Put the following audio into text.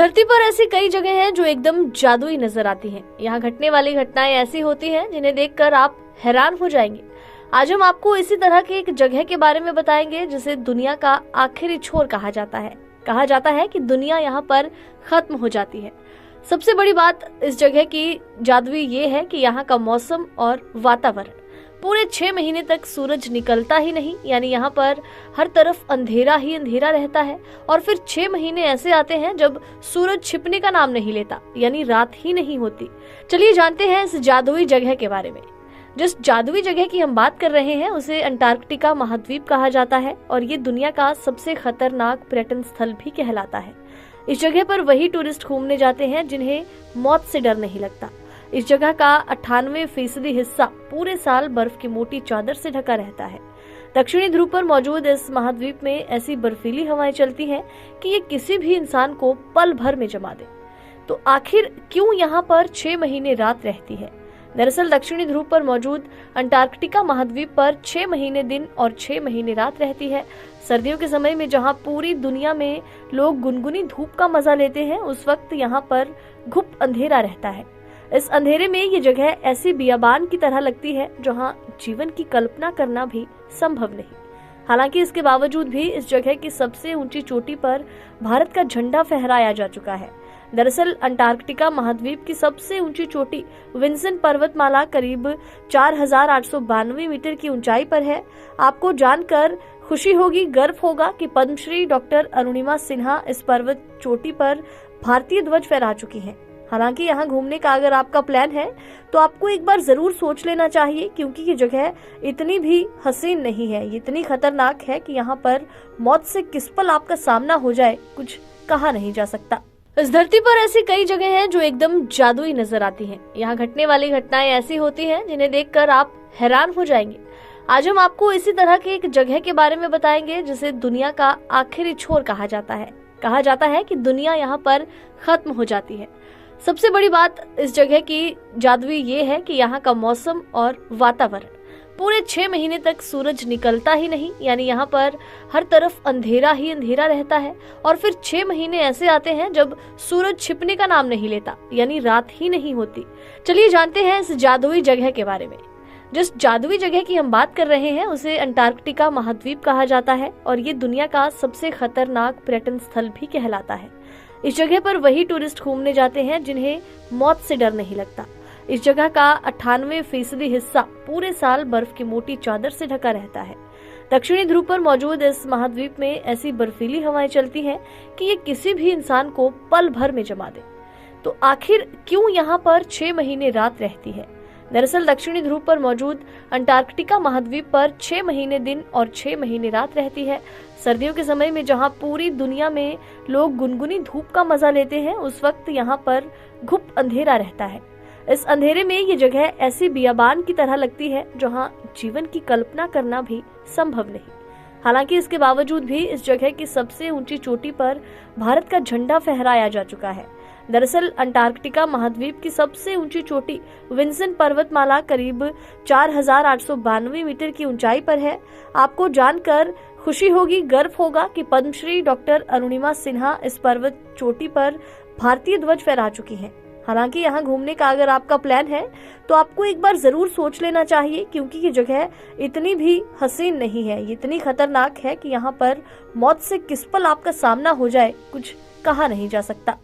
धरती पर ऐसी कई जगह हैं जो एकदम जादुई नजर आती हैं। यहाँ घटने वाली घटनाएं ऐसी होती हैं जिन्हें देखकर आप हैरान हो जाएंगे। आज हम आपको इसी तरह की एक जगह के बारे में बताएंगे जिसे दुनिया का आखिरी छोर कहा जाता है। कहा जाता है कि दुनिया यहाँ पर खत्म हो जाती है। सबसे बड़ी बात इस जगह की जादुई ये है कि यहाँ का मौसम और वातावरण पूरे 6 महीने तक सूरज निकलता ही नहीं, यानी यहाँ पर हर तरफ अंधेरा ही अंधेरा रहता है। और फिर 6 महीने ऐसे आते हैं जब सूरज छिपने का नाम नहीं लेता, यानी रात ही नहीं होती। चलिए जानते हैं इस जादुई जगह के बारे में। जिस जादुई जगह की हम बात कर रहे हैं उसे अंटार्कटिका महाद्वीप कहा जाता है और ये दुनिया का सबसे खतरनाक पर्यटन स्थल भी कहलाता है। इस जगह पर वही टूरिस्ट घूमने जाते हैं जिन्हें मौत से डर नहीं लगता। इस जगह का 98% हिस्सा पूरे साल बर्फ की मोटी चादर से ढका रहता है। दक्षिणी ध्रुव पर मौजूद इस महाद्वीप में ऐसी बर्फीली हवाएं चलती हैं कि ये किसी भी इंसान को पल भर में जमा दे। तो आखिर क्यों यहाँ पर 6 महीने रात रहती है? दरअसल दक्षिणी ध्रुव पर मौजूद अंटार्कटिका महाद्वीप पर 6 महीने दिन और 6 महीने रात रहती है। सर्दियों के समय में जहाँ पूरी दुनिया में लोग गुनगुनी धूप का मजा लेते हैं, उस वक्त यहाँ पर घुप अंधेरा रहता है। इस अंधेरे में ये जगह ऐसी बियाबान की तरह लगती है जहाँ जीवन की कल्पना करना भी संभव नहीं। हालांकि इसके बावजूद भी इस जगह की सबसे ऊंची चोटी पर भारत का झंडा फहराया जा चुका है। दरअसल अंटार्कटिका महाद्वीप की सबसे ऊंची चोटी विंसन पर्वतमाला करीब 4892 मीटर की ऊंचाई पर है। आपको जानकर खुशी होगी, गर्व होगा कि पद्मश्री डॉक्टर अरुणिमा सिन्हा इस पर्वत चोटी पर भारतीय ध्वज फहरा चुकी हैं। हालांकि यहाँ घूमने का अगर आपका प्लान है तो आपको एक बार जरूर सोच लेना चाहिए, क्योंकि ये जगह इतनी भी हसीन नहीं है, ये इतनी खतरनाक है कि यहाँ पर मौत से किस पल आपका सामना हो जाए कुछ कहा नहीं जा सकता। इस धरती पर ऐसी कई जगह हैं जो एकदम जादुई नजर आती हैं। यहाँ घटने वाली घटनाएं ऐसी होती हैं जिन्हें देखकर आप हैरान हो जाएंगे। आज हम आपको इसी तरह की एक जगह के बारे में बताएंगे जिसे दुनिया का आखिरी छोर कहा जाता है। कहा जाता है कि दुनिया यहाँ पर खत्म हो जाती है। सबसे बड़ी बात इस जगह की जादुई ये है कि यहाँ का मौसम और वातावरण पूरे 6 महीने तक सूरज निकलता ही नहीं, यानी यहाँ पर हर तरफ अंधेरा ही अंधेरा रहता है। और फिर 6 महीने ऐसे आते हैं जब सूरज छिपने का नाम नहीं लेता, यानी रात ही नहीं होती। चलिए जानते हैं इस जादुई जगह के बारे में। जिस जादुई जगह की हम बात कर रहे हैं उसे अंटार्कटिका महाद्वीप कहा जाता है और ये दुनिया का सबसे खतरनाक पर्यटन स्थल भी कहलाता है। इस जगह पर वही टूरिस्ट घूमने जाते हैं जिन्हें मौत से डर नहीं लगता। इस जगह का 98% हिस्सा पूरे साल बर्फ की मोटी चादर से ढका रहता है। दक्षिणी ध्रुव पर मौजूद इस महाद्वीप में ऐसी बर्फीली हवाएं चलती हैं कि ये किसी भी इंसान को पल भर में जमा दे। तो आखिर क्यों यहाँ पर 6 महीने रात रहती है? दरअसल दक्षिणी ध्रुव पर मौजूद अंटार्कटिका महाद्वीप पर 6 महीने दिन और 6 महीने रात रहती है। सर्दियों के समय में जहाँ पूरी दुनिया में लोग गुनगुनी धूप का मजा लेते हैं, उस वक्त यहाँ पर घुप अंधेरा रहता है। इस अंधेरे में ये जगह ऐसी बियाबान की तरह लगती है जहाँ जीवन की कल्पना करना भी संभव नहीं। हालांकि इसके बावजूद भी इस जगह की सबसे ऊंची चोटी पर भारत का झंडा फहराया जा चुका है। दरअसल अंटार्कटिका महाद्वीप की सबसे ऊंची चोटी विंसन पर्वतमाला करीब 4892 मीटर की ऊंचाई पर है। आपको जानकर खुशी होगी, गर्व होगा कि पद्मश्री डॉक्टर अरुणिमा सिन्हा इस पर्वत चोटी पर भारतीय ध्वज फहरा चुकी हैं। हालांकि यहाँ घूमने का अगर आपका प्लान है तो आपको एक बार जरूर सोच लेना चाहिए, क्योंकि ये जगह इतनी भी हसीन नहीं है, ये इतनी खतरनाक है कि यहाँ पर मौत से किस पल आपका सामना हो जाए कुछ कहा नहीं जा सकता।